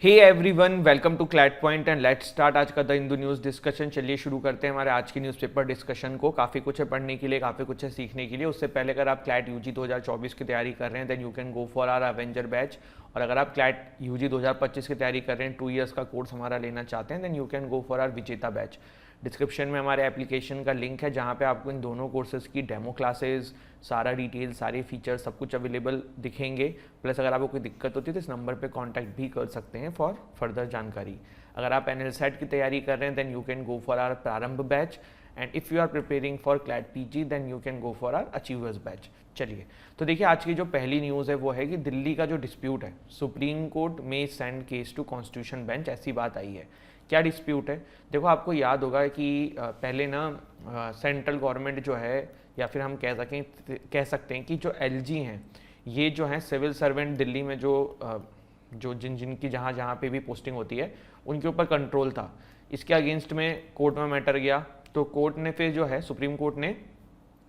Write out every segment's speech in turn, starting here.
Hey everyone, welcome to CLAT point and let's start आज का the Hindu news discussion. चलिए शुरू करते हैं हमारे आज की न्यूज़पेपर डिस्कशन को। काफ़ी कुछ है पढ़ने के लिए, काफ़ी कुछ है सीखने के लिए। उससे पहले अगर आप क्लैट यूजी 2024 की तैयारी कर रहे हैं then you can go for our Avenger batch. और अगर आप क्लैट यूजी 2025 की तैयारी कर रहे हैं, 2 ईयर्स का कोर्स हमारा लेना चाहते हैं then you can go for our Vijeta batch. Description में हमारे एप्लीकेशन का लिंक है जहाँ पे आपको इन दोनों कोर्सेज की डेमो क्लासेस, सारा डिटेल, सारे फीचर्स, सब कुछ अवेलेबल दिखेंगे। प्लस अगर आपको कोई दिक्कत होती है तो इस नंबर पे कांटेक्ट भी कर सकते हैं फॉर फर्दर जानकारी। अगर आप एनएलसेट की तैयारी कर रहे हैं then you can go for our Prarambh batch, and if you are preparing for CLAT PG then you can go for our achievers batch. चलिए, तो देखिए आज की जो पहली न्यूज़ है वो है कि दिल्ली का जो डिस्प्यूट है, सुप्रीम कोर्ट में send case to constitution bench, ऐसी बात आई है। क्या डिस्प्यूट है? देखो, आपको याद होगा कि पहले ना सेंट्रल गवर्नमेंट जो है, या फिर हम कह सकते हैं कि जो एलजी हैं, ये जो हैं सिविल सर्वेंट दिल्ली में जो जिनकी जहाँ जहाँ पे भी पोस्टिंग होती है उनके ऊपर कंट्रोल था। इसके अगेंस्ट में कोर्ट में मैटर गया, तो कोर्ट ने फिर जो है सुप्रीम कोर्ट ने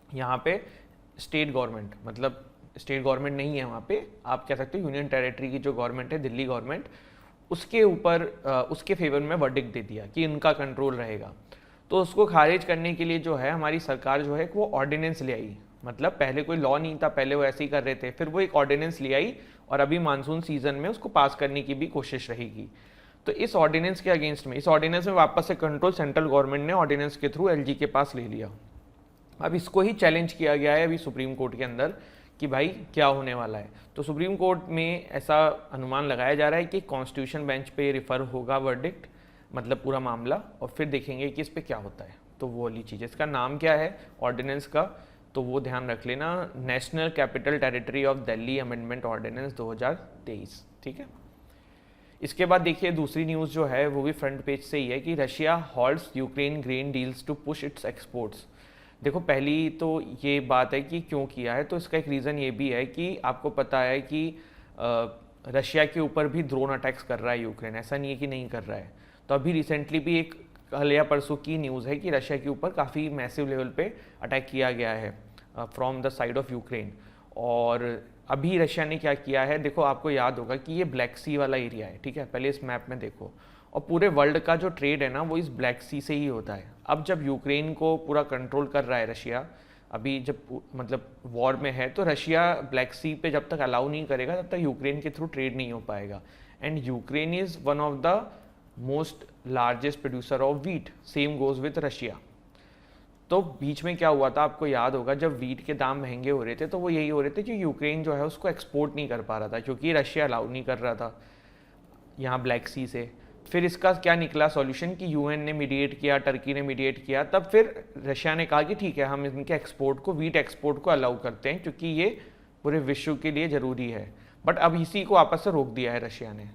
यहाँ पे स्टेट गवर्नमेंट, मतलब स्टेट गवर्नमेंट नहीं है वहाँ पे, आप कह सकते हो यूनियन टेरिटरी की जो गवर्नमेंट है दिल्ली गवर्नमेंट, उसके ऊपर उसके फेवर में वर्डिक्ट दे दिया कि इनका कंट्रोल रहेगा। तो उसको खारिज करने के लिए जो है हमारी सरकार जो है वो ऑर्डिनेंस ले आई। मतलब पहले कोई लॉ नहीं था, पहले वो ऐसे ही कर रहे थे, फिर वो एक ऑर्डिनेंस ले आई और अभी मानसून सीजन में उसको पास करने की भी कोशिश रहेगी। तो इस ऑर्डिनेंस के अगेंस्ट में, इस ऑर्डिनेंस में वापस से कंट्रोल सेंट्रल गवर्नमेंट ने ऑर्डिनेंस के थ्रू एलजी के पास ले लिया। अब इसको ही चैलेंज किया गया है अभी सुप्रीम कोर्ट के अंदर कि भाई क्या होने वाला है। तो सुप्रीम कोर्ट में ऐसा अनुमान लगाया जा रहा है कि कॉन्स्टिट्यूशन बेंच पे रिफर होगा वर्डिक्ट, मतलब पूरा मामला, और फिर देखेंगे कि इस पे क्या होता है। तो वो वाली चीज़, इसका नाम क्या है ऑर्डिनेंस का, तो वो ध्यान रख लेना, National Capital Territory of Delhi Amendment Ordinance 2023। ठीक है। इसके बाद देखिए दूसरी न्यूज़ जो है वो भी फ्रंट पेज से ही है कि Russia halts Ukraine grain deals to push its exports. देखो, पहली तो ये बात है कि क्यों किया है, तो इसका एक रीज़न ये भी है कि आपको पता है कि रशिया के ऊपर भी ड्रोन अटैक्स कर रहा है यूक्रेन, ऐसा नहीं है कि नहीं कर रहा है। तो अभी रिसेंटली भी एक कल या परसों की न्यूज़ है कि रशिया के ऊपर काफ़ी मैसिव लेवल पे अटैक किया गया है from the side of Ukraine. और अभी रशिया ने क्या किया है, देखो आपको याद होगा कि ये ब्लैक सी वाला एरिया है, ठीक है, पहले इस मैप में देखो, और पूरे वर्ल्ड का जो ट्रेड है ना वो इस ब्लैक सी से ही होता है। अब जब यूक्रेन को पूरा कंट्रोल कर रहा है रशिया, अभी जब मतलब वॉर में है, तो रशिया ब्लैक सी पे जब तक अलाउ नहीं करेगा तब तक यूक्रेन के थ्रू ट्रेड नहीं हो पाएगा। And Ukraine is one of the most largest producer of wheat, same goes with Russia. तो बीच में क्या हुआ था आपको याद होगा, जब वीट के दाम महंगे हो रहे थे तो वो यही हो रहे थे कि यूक्रेन जो है उसको एक्सपोर्ट नहीं कर पा रहा था क्योंकि रशिया अलाउ नहीं कर रहा था यहाँ ब्लैक सी से। फिर इसका क्या निकला सॉल्यूशन कि यूएन ने मीडिएट किया, टर्की ने मीडिएट किया, तब फिर रशिया ने कहा कि ठीक है हम इनके एक्सपोर्ट को, वीट एक्सपोर्ट को अलाउ करते हैं क्योंकि ये पूरे विश्व के लिए ज़रूरी है। बट अब इसी को वापस से रोक दिया है रशिया ने।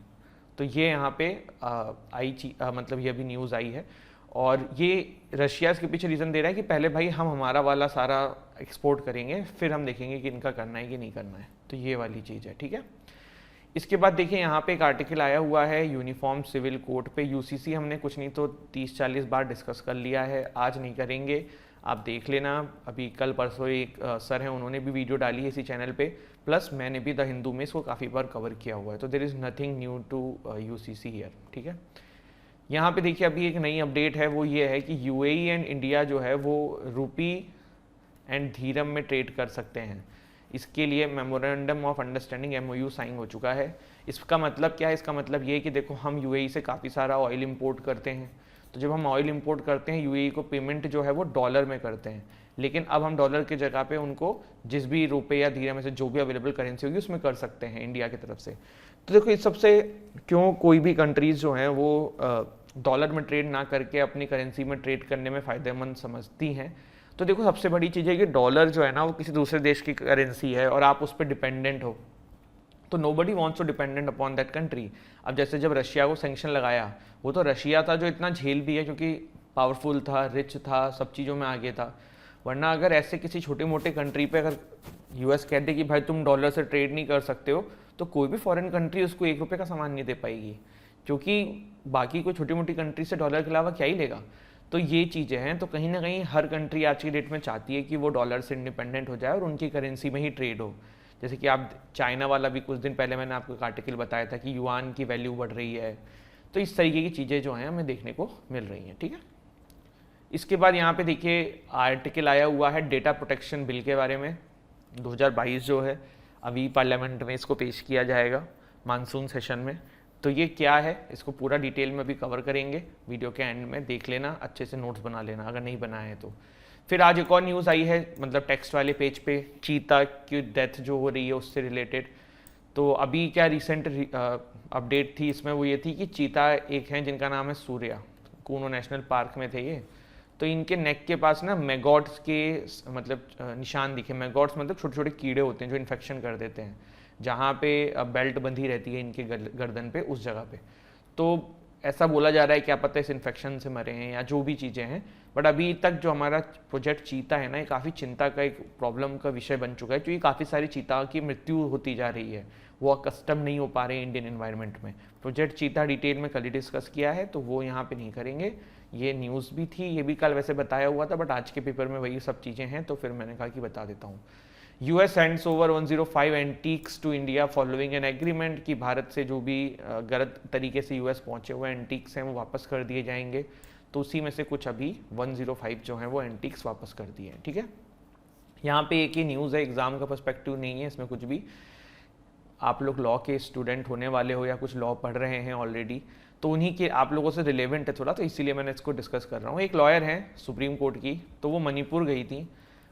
तो ये यहाँ पे मतलब ये अभी न्यूज़ आई है, और ये रशिया इसके पीछे रीज़न दे रहा है कि पहले भाई हम हमारा वाला सारा एक्सपोर्ट करेंगे, फिर हम देखेंगे कि इनका करना है कि नहीं करना है। तो ये वाली चीज़ है, ठीक है। इसके बाद देखिए यहाँ पे एक आर्टिकल आया हुआ है यूनिफॉर्म सिविल कोड पे। यूसीसी हमने कुछ नहीं तो 30-40 बार डिस्कस कर लिया है, आज नहीं करेंगे, आप देख लेना। अभी कल परसों एक सर हैं, उन्होंने भी वीडियो डाली है इसी चैनल पे, प्लस मैंने भी द हिंदू में इसको काफ़ी बार कवर किया हुआ है। तो there is nothing new to UCC here, ठीक है। यहाँ पे देखिए अभी एक नई अपडेट है, वो ये है कि यूएई एंड इंडिया जो है वो रूपी एंड धीरम में ट्रेड कर सकते हैं। इसके लिए memorandum of understanding MOU sign हो चुका है। इसका मतलब क्या है? इसका मतलब ये है कि देखो हम यूएई से काफ़ी सारा ऑयल इंपोर्ट करते हैं, तो जब हम ऑयल इंपोर्ट करते हैं यूएई को पेमेंट जो है वो डॉलर में करते हैं, लेकिन अब हम डॉलर की जगह पे उनको जिस भी रुपये या धीरे में से जो भी अवेलेबल करेंसी होगी उसमें कर सकते हैं इंडिया की तरफ से। तो देखो इस सबसे क्यों कोई भी कंट्रीज़ जो हैं वो डॉलर में ट्रेड ना करके अपनी करेंसी में ट्रेड करने में फ़ायदेमंद समझती हैं। तो देखो सबसे बड़ी चीज़ है कि डॉलर जो है ना वो किसी दूसरे देश की करेंसी है और आप उस पर डिपेंडेंट हो, तो nobody wants to dependent upon that country. अब जैसे जब रशिया को सैंक्शन लगाया, वो तो रशिया था जो इतना झेल भी है क्योंकि पावरफुल था, रिच था, सब चीज़ों में आगे था। वरना अगर ऐसे किसी छोटे मोटे कंट्री पे अगर यूएस कहते कि भाई तुम डॉलर से ट्रेड नहीं कर सकते हो, तो कोई भी फॉरेन कंट्री उसको 1 रुपये का सामान नहीं दे पाएगी, क्योंकि बाकी कोई छोटी मोटी कंट्री से डॉलर के अलावा क्या ही लेगा। तो ये चीज़ें हैं, तो कहीं ना कहीं हर कंट्री आज की डेट में चाहती है कि वो डॉलर से इंडिपेंडेंट हो जाए और उनकी करेंसी में ही ट्रेड हो। जैसे कि आप चाइना वाला भी कुछ दिन पहले मैंने आपको एक आर्टिकल बताया था कि युआन की वैल्यू बढ़ रही है। तो इस तरीके की चीज़ें जो हैं हमें देखने को मिल रही हैं, ठीक है। इसके बाद यहाँ पे देखिए आर्टिकल आया हुआ है डेटा प्रोटेक्शन बिल के बारे में। 2022 जो है अभी पार्लियामेंट में इसको पेश किया जाएगा मानसून सेशन में। तो ये क्या है इसको पूरा डिटेल में भी कवर करेंगे, वीडियो के एंड में देख लेना, अच्छे से नोट्स बना लेना अगर नहीं बनाए हैं तो। फिर आज एक और न्यूज़ आई है, मतलब टेक्स्ट वाले पेज पे, चीता की डेथ जो हो रही है उससे रिलेटेड। तो अभी क्या रिसेंट अपडेट थी इसमें, वो ये थी कि चीता एक हैं जिनका नाम है सूर्या, कूनो नेशनल पार्क में थे ये। तो इनके नेक के पास ना मैगॉट्स के मतलब निशान दिखे। मैगॉट्स मतलब छोटे छोटे कीड़े होते हैं जो इन्फेक्शन कर देते हैं, जहाँ पे बेल्ट बंधी रहती है इनके गर्दन पे, उस जगह पे। तो ऐसा बोला जा रहा है, क्या पता इस इन्फेक्शन से मरे हैं या जो भी चीज़ें हैं। बट अभी तक जो हमारा प्रोजेक्ट चीता है ना, ये काफ़ी चिंता का एक प्रॉब्लम का विषय बन चुका है, क्योंकि काफ़ी सारी चीता की मृत्यु होती जा रही है, वो कस्टम नहीं हो पा रहे हैं इंडियन एनवायरनमेंट में। प्रोजेक्ट चीता डिटेल में कल ही डिस्कस किया है, तो वो यहाँ पे नहीं करेंगे। ये न्यूज़ भी थी, ये भी कल वैसे बताया हुआ था, बट आज के पेपर में वही सब चीज़ें हैं, तो फिर मैंने कहा कि बता देता हूँ। US hands over 105 antiques to India following an agreement, कि भारत से जो भी गलत तरीके से US पहुंचे हुए एंटीक्स हैं वो वापस कर दिए जाएंगे। तो उसी में से कुछ अभी 105 जो हैं वो एंटीक्स वापस कर दिए हैं, ठीक है। यहाँ पे एक ही न्यूज़ है, एग्जाम का पर्सपेक्टिव नहीं है इसमें कुछ भी। आप लोग लॉ के स्टूडेंट होने वाले हो या कुछ लॉ पढ़ रहे हैं ऑलरेडी, तो उन्हीं के आप लोगों से रिलेवेंट है थोड़ा, तो इसीलिए मैंने इसको डिस्कस कर रहा हूँ। एक लॉयर हैं सुप्रीम कोर्ट की, तो वो मणिपुर गई थी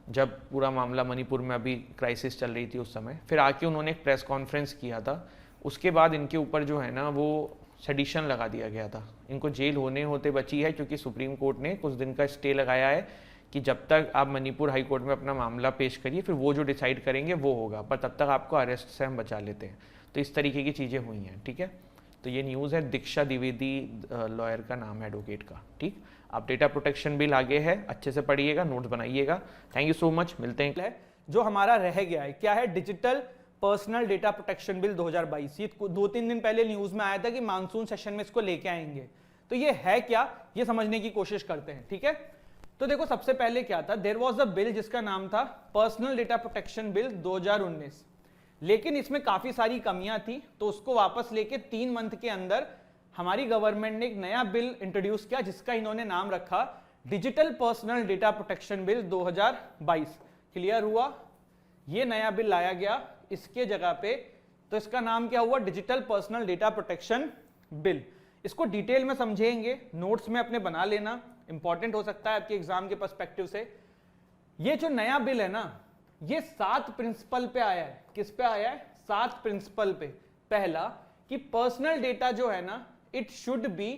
जब पूरा मामला मणिपुर में अभी क्राइसिस चल रही थी उस समय। फिर आके उन्होंने एक प्रेस कॉन्फ्रेंस किया था, उसके बाद इनके ऊपर जो है ना वो सेडिशन लगा दिया गया था। इनको जेल होने होते बची है, क्योंकि सुप्रीम कोर्ट ने कुछ दिन का स्टे लगाया है कि जब तक आप मणिपुर हाई कोर्ट में अपना मामला पेश करिए, फिर वो जो डिसाइड करेंगे वो होगा, पर तब तक आपको अरेस्ट से हम बचा लेते हैं। तो इस तरीके की चीज़ें हुई हैं, ठीक है। तो ये न्यूज़ है, दीक्षा द्विवेदी लॉयर का नाम है एडवोकेट का, ठीक। आप डेटा प्रोटेक्शन बिल आगे है, अच्छे से पढ़िएगा, नोट्स बनाइएगा। थैंक यू सो मच, मिलते हैं। जो हमारा रह गया है क्या है, digital personal data protection bill 2022। ये 2-3 दिन पहले न्यूज में आया था कि मानसून सेशन में इसको लेके आएंगे। तो ये है क्या, ये समझने की कोशिश करते हैं, ठीक है। तो देखो सबसे पहले क्या था, देयर वाज अ बिल जिसका नाम था पर्सनल डेटा प्रोटेक्शन बिल 2019, लेकिन इसमें काफी सारी कमियां थी, तो उसको वापस लेके 3 मंथ के अंदर हमारी गवर्नमेंट ने एक नया बिल इंट्रोड्यूस किया, जिसका इन्होंने नाम रखा digital personal data protection bill 2022। Clear हुआ, ये नया बिल लाया गया इसके जगह पे, तो इसका नाम क्या हुआ, digital personal data protection bill. इसको डिटेल में समझेंगे, नोट्स में अपने बना लेना, इंपॉर्टेंट हो सकता है आपके एग्जाम के पर्सपेक्टिव से। ये जो नया बिल है ना, ये 7 प्रिंसिपल पे आया है। किस पे आया है, 7 प्रिंसिपल पे। पहला कि पर्सनल डेटा जो है ना, it should be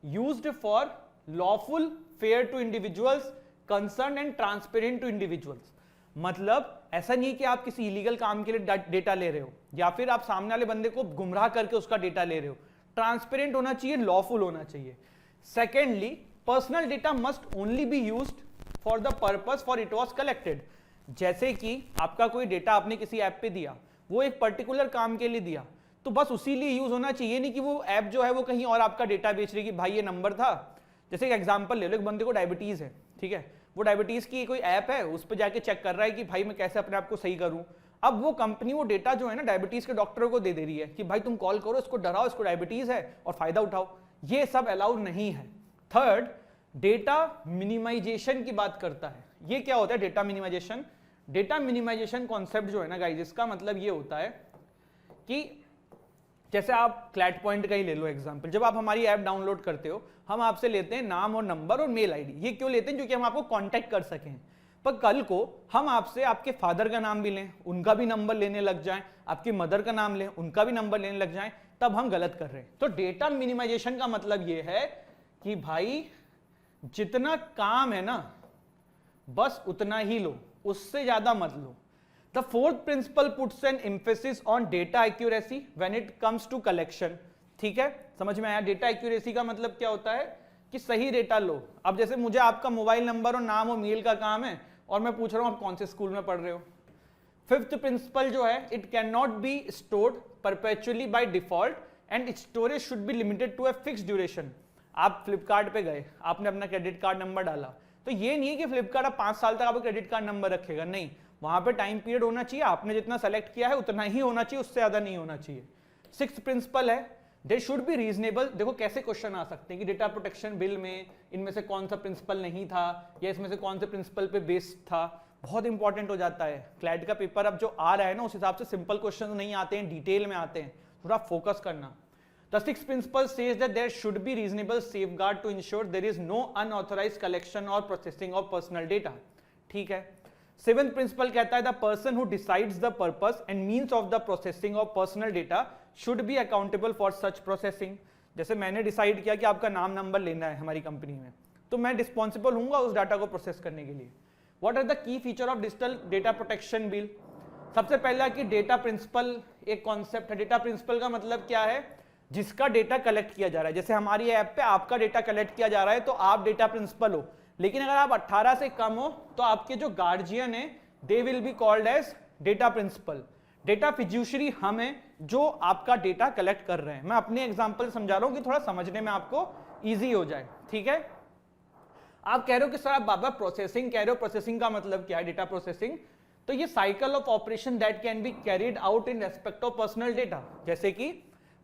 used for lawful fair to individuals concern and transparent to individuals. मतलब ऐसा नहीं कि आप किसी इलीगल काम के लिए डेटा ले रहे हो, या फिर आप सामने वाले बंदे को गुमराह करके उसका डेटा ले रहे हो। ट्रांसपेरेंट होना चाहिए, लॉफुल होना चाहिए। Secondly, personal data must only B used for the purpose for it was collected. जैसे कि आपका कोई डेटा आपने किसी ऐप पे दिया, वो एक पर्टिकुलर काम के लिए दिया, तो बस उसी लिए यूज होना चाहिए, नहीं कि वो ऐप जो है वो कहीं और आपका डेटा बेच रही है कि भाई ये नंबर था। जैसे एक एग्जांपल ले लो, एक बंदे को डायबिटीज है, ठीक है, वो डायबिटीज की कोई ऐप है, उस पर जाके चेक कर रहा है कि भाई मैं कैसे अपने आप को सही करूं। अब वो कंपनी वो डेटा जो है ना डायबिटीज के डॉक्टरों को दे रही है कि भाई तुम कॉल करो, इसको डराओ, इसको डायबिटीज है और फायदा उठाओ। ये सब अलाउड नहीं है। थर्ड, डेटा मिनिमाइजेशन की बात करता है। ये क्या होता है data minimisation? Data minimisation concept जो है ना गाइस, इसका मतलब ये होता है कि जैसे आप क्लैट पॉइंट का ही ले लो एग्जांपल, जब आप हमारी ऐप डाउनलोड करते हो, हम आपसे लेते हैं नाम और नंबर और मेल आईडी। ये क्यों लेते हैं? क्योंकि हम आपको कांटेक्ट कर सकें। पर कल को हम आपसे आपके फादर का नाम भी लें, उनका भी नंबर लेने लग जाएं, आपकी मदर का नाम लें, उनका भी नंबर लेने लग जाएं, तब हम गलत कर रहे हैं। तो डेटा मिनिमाइजेशन का मतलब ये है कि भाई जितना काम है ना बस उतना ही लो, उससे ज्यादा मत लो। The fourth principle puts an emphasis on data accuracy when it comes to collection। ठीक है, समझ में आया? डेटा एक्यूरेसी का मतलब क्या होता है कि सही डेटा लो। अब जैसे मुझे आपका मोबाइल नंबर और नाम और मेल का काम है और मैं पूछ रहा हूं आप कौन से स्कूल में पढ़ रहे हो। फिफ्थ प्रिंसिपल जो है, it can not be stored perpetually by default and storage should be limited to a fixed duration. आप फ्लिपकार्ट पे गए, आपने अपना क्रेडिट कार्ड नंबर डाला, तो ये नहीं है कि फ्लिपकार्ट 5 साल तक आपका क्रेडिट कार्ड नंबर रखेगा, नहीं, वहां पे टाइम पीरियड होना चाहिए, आपने जितना सेलेक्ट किया है उतना ही होना चाहिए, उससे ज्यादा नहीं होना चाहिए। 6th प्रिंसिपल है देयर शुड बी रीजनेबल। देखो कैसे क्वेश्चन आ सकते हैं कि डेटा प्रोटेक्शन बिल में इनमें से कौन सा प्रिंसिपल नहीं था या इसमें से कौन से प्रिंसिपल पे बेस्ड था, बहुत इंपॉर्टेंट हो जाता है। क्लैट का पेपर अब जो आ रहा है ना, उस हिसाब से सिंपल क्वेश्चन नहीं आते हैं, डिटेल में आते हैं, थोड़ा फोकस करना। The 6th principle says that there should be reasonable safeguard to ensure there is no unauthorized collection or processing of personal data. ठीक है। 7th principle कहता है the person who decides the purpose and means of the processing of personal data should be accountable for such processing. जैसे मैंने decide किया कि आपका नाम नंबर लेना है हमारी कंपनी में, तो मैं रिस्पॉन्सिबल हूंगा उस डाटा को प्रोसेस करने के लिए। What are the key feature of digital data protection bill? सबसे पहला कि डेटा प्रिंसिपल एक कॉन्सेप्ट है। डेटा प्रिंसिपल का मतलब क्या है? जिसका डेटा कलेक्ट किया जा रहा है। जैसे हमारी ऐप पे आपका डेटा कलेक्ट किया जा रहा है तो आप डेटा प्रिंसिपल हो, लेकिन अगर आप 18 से कम हो तो आपके जो गार्जियन है they will be called as data principal. Data fiduciary हम हैं जो आपका डेटा कलेक्ट कर रहे हैं। मैं अपने एग्जांपल समझा रहा हूं कि थोड़ा समझने में आपको इजी हो जाए, ठीक है। आप कह रहे हो कि सर आप बाबा प्रोसेसिंग कह रहे हो, प्रोसेसिंग का मतलब क्या है? डेटा प्रोसेसिंग तो ये cycle of operation that can be carried out in respect of personal data. जैसे कि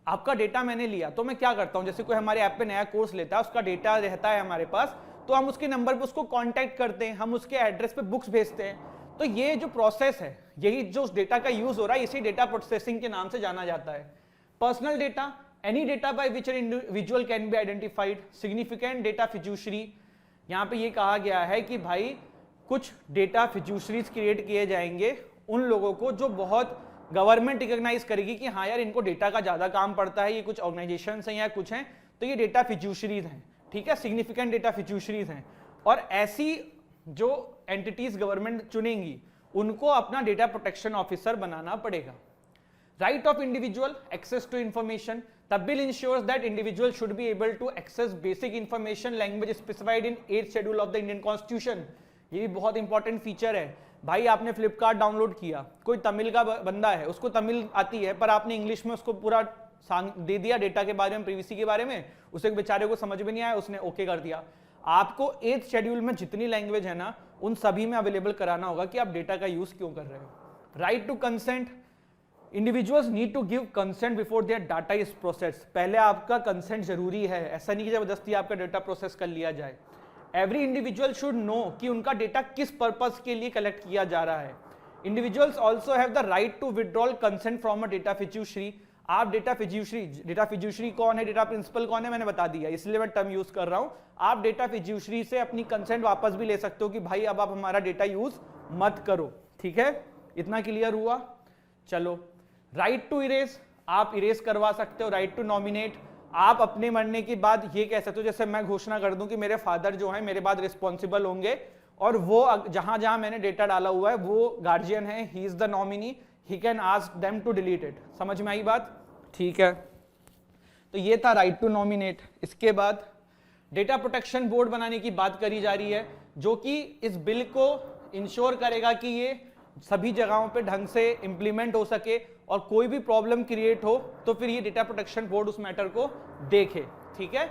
आपका डेटा मैंने लिया तो मैं क्या करता हूं, जैसे कोई हमारे ऐप पे नया कोर्स लेता है, उसका डेटा रहता है हमारे पास, तो हम उसके नंबर पे उसको कांटेक्ट करते हैं, हम उसके एड्रेस पे बुक्स भेजते हैं। तो ये जो प्रोसेस है, यही जो उस डेटा का यूज हो रहा है, इसी डेटा प्रोसेसिंग के नाम से जाना जाता है। Personal data, any data by which an individual can be identified. Significant data fiduciary, यहाँ पे ये कहा गया है कि भाई कुछ डेटा फिड्यूशरीज क्रिएट किए जाएंगे उन लोगों को जो बहुत गवर्नमेंट रिकॉग्नाइज करेगी कि हाँ यार इनको डेटा का ज्यादा काम पड़ता है, ये कुछ ऑर्गेनाइजेशंस हैं या कुछ हैं, तो ये डेटा फिड्यूशरीज हैं, ठीक है, सिग्निफिकेंट डेटा फिड्यूशरीज हैं। और ऐसी जो एंटिटीज गवर्नमेंट चुनेंगी उनको अपना डेटा प्रोटेक्शन ऑफिसर बनाना पड़ेगा। Right of individual access to information, the bill ensures that individual should be able to access basic information language specified in 8th schedule of the Indian constitution. ये भी बहुत important feature है। भाई आपने Flipkart download किया, कोई तमिल का बंदा है, उसको तमिल आती है, पर आपने इंग्लिश में उसको पूरा दे दिया डेटा के बारे में, प्रिवेसी के बारे में, उसे बेचारे को समझ में नहीं आया, उसने ओके कर दिया। आपको 8th शेड्यूल में जितनी लैंग्वेज है ना, उन सभी में अवेलेबल कराना होगा कि आप डेटा का यूज क्यों कर रहे हो। Right to consent, individuals need to give consent before their data is processed. पहले आपका कंसेंट जरूरी है, ऐसा नहीं कि जबरदस्ती आपका डेटा प्रोसेस कर लिया जाए। एवरी इंडिविजुअल शुड नो कि उनका डेटा किस पर्पस के लिए कलेक्ट किया जा रहा है। Individuals also have the right to withdrawal consent from a data fiduciary. आप डेटा फिड्यूशरी कौन है, डेटा प्रिंसिपल कौन है, मैंने बता दिया, इसलिए मैं टर्म यूज कर रहा हूं। आप डेटा फिड्यूशरी से अपनी कंसेंट वापस भी ले सकते हो कि भाई अब आप हमारा डेटा यूज मत करो, ठीक है। इतना क्लियर हुआ? चलो, राइट टू इरेज, आप इरेज करवा सकते हो। राइट टू नॉमिनेट, आप अपने मरने के बाद ये कह सकते हो, जैसे मैं घोषणा कर दूं कि मेरे फादर जो है मेरे बाद रिस्पॉन्सिबल होंगे और वो जहां जहां मैंने डेटा डाला हुआ है वो गार्जियन है, he is the nominee, he can ask them to delete it. समझ में आई बात? ठीक है, तो ये था राइट टू नॉमिनेट। इसके बाद डेटा प्रोटेक्शन बोर्ड बनाने की बात करी जा रही है, जो कि इस बिल को इंश्योर करेगा कि ये सभी जगहों पे ढंग से इंप्लीमेंट हो सके और कोई भी प्रॉब्लम क्रिएट हो तो फिर ये डेटा प्रोटेक्शन बोर्ड उस मैटर को देखे, ठीक है।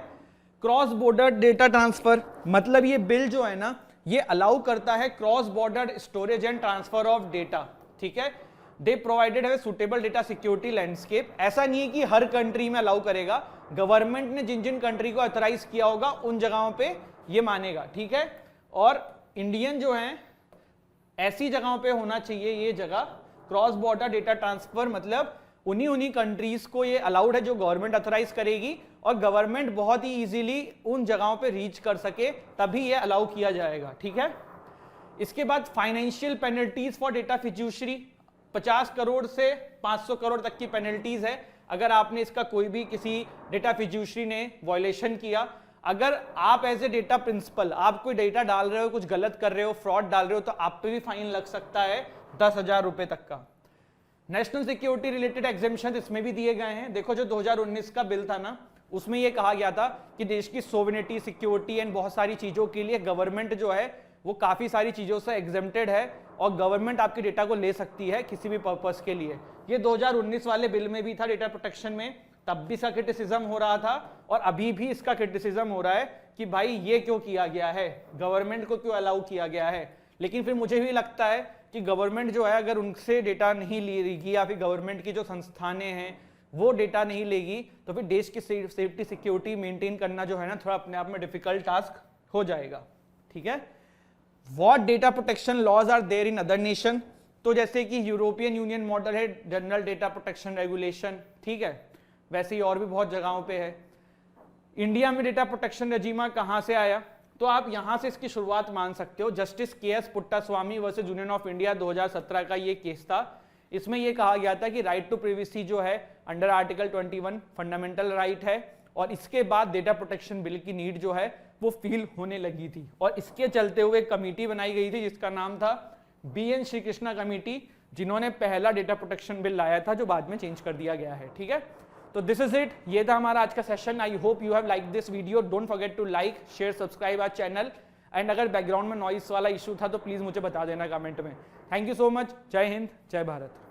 क्रॉस बॉर्डर डेटा ट्रांसफर, मतलब ये बिल जो है ना ये अलाउ करता है cross border storage and transfer of data, ठीक है। दे प्रोवाइडेड है सुटेबल डेटा सिक्योरिटी लैंडस्केप। ऐसा नहीं है कि हर कंट्री में अलाउ करेगा, गवर्नमेंट ने जिन जिन कंट्री को ऑथराइज किया होगा उन जगहों पे ये मानेगा, ठीक है। और इंडियन जो है ऐसी जगहों पे होना चाहिए ये जगह क्रॉस बॉर्डर डेटा ट्रांसफर, मतलब उन्हीं कंट्रीज को ये अलाउड है जो गवर्नमेंट ऑथराइज करेगी और गवर्नमेंट बहुत ही इजीली उन जगहों पे रीच कर सके, तभी ये अलाउ किया जाएगा, ठीक है। इसके बाद financial penalties for data fiduciary, 50 crore से 500 करोड़ तक की पेनल्टीज है अगर आपने इसका कोई भी किसी डेटा फिड्यूशरी ने वायलेशन किया। अगर आप एज ए डेटा प्रिंसिपल आप कोई डेटा डाल रहे हो, कुछ गलत कर रहे हो, फ्रॉड डाल रहे हो, तो आप पे भी फाइन लग सकता है 10,000 रुपए तक का। नेशनल सिक्योरिटी रिलेटेड एग्जेम्पशन इसमें भी दिए गए हैं। देखो जो 2019 का बिल था ना, उसमें यह कहा गया था कि देश की सोवरेनिटी, सिक्योरिटी एंड बहुत सारी चीजों के लिए गवर्नमेंट जो है वो काफी सारी चीजों से एग्जेम्प्टेड है और गवर्नमेंट आपके डेटा को ले सकती है किसी भी पर्पस के लिए। ये 2019 वाले बिल में भी था डेटा प्रोटेक्शन में, तब भी इसका क्रिटिसिज्म हो रहा था और अभी भी इसका क्रिटिसिज्म हो रहा है कि भाई ये क्यों किया गया है, गवर्नमेंट को क्यों अलाउ किया गया है। लेकिन फिर मुझे भी लगता है कि गवर्नमेंट जो है अगर उनसे डेटा नहीं लेगी या फिर गवर्नमेंट की जो संस्थानें हैं वो डेटा नहीं लेगी तो फिर देश की सेफ्टी सिक्योरिटी मेंटेन करना जो है ना थोड़ा अपने आप में डिफिकल्ट टास्क हो जाएगा। ठीक है, what data protection laws are there in other nation, तो जैसे कि यूरोपियन यूनियन मॉडल है जनरल डेटा प्रोटेक्शन रेगुलेशन, ठीक है, वैसे ही और भी बहुत जगहों पे है। इंडिया में डेटा प्रोटेक्शन रेजिमा कहां से आया, तो आप यहां से इसकी शुरुआत मान सकते हो। Justice KS. Puttaswamy versus union of India 2017 का ये केस था। इसमें यह कहा गया था कि राइट टू प्रिवेसी जो है अंडर आर्टिकल 21 फंडामेंटल राइट है, और इसके बाद डेटा प्रोटेक्शन बिल की नीड जो है वो फील होने लगी थी, और इसके चलते हुए एक कमेटी बनाई गई थी जिसका नाम था बी.एन. श्री कृष्णा कमेटी, जिन्होंने पहला डेटा प्रोटेक्शन बिल लाया था जो बाद में चेंज कर दिया गया है। ठीक है, तो दिस इज इट, ये था हमारा आज का session. I hope you have like this video. Don't forget to like share subscribe our channel, and अगर बैकग्राउंड में नॉइस वाला इशू था तो प्लीज मुझे बता देना कमेंट में। Thank you so much. जय हिंद, जय भारत।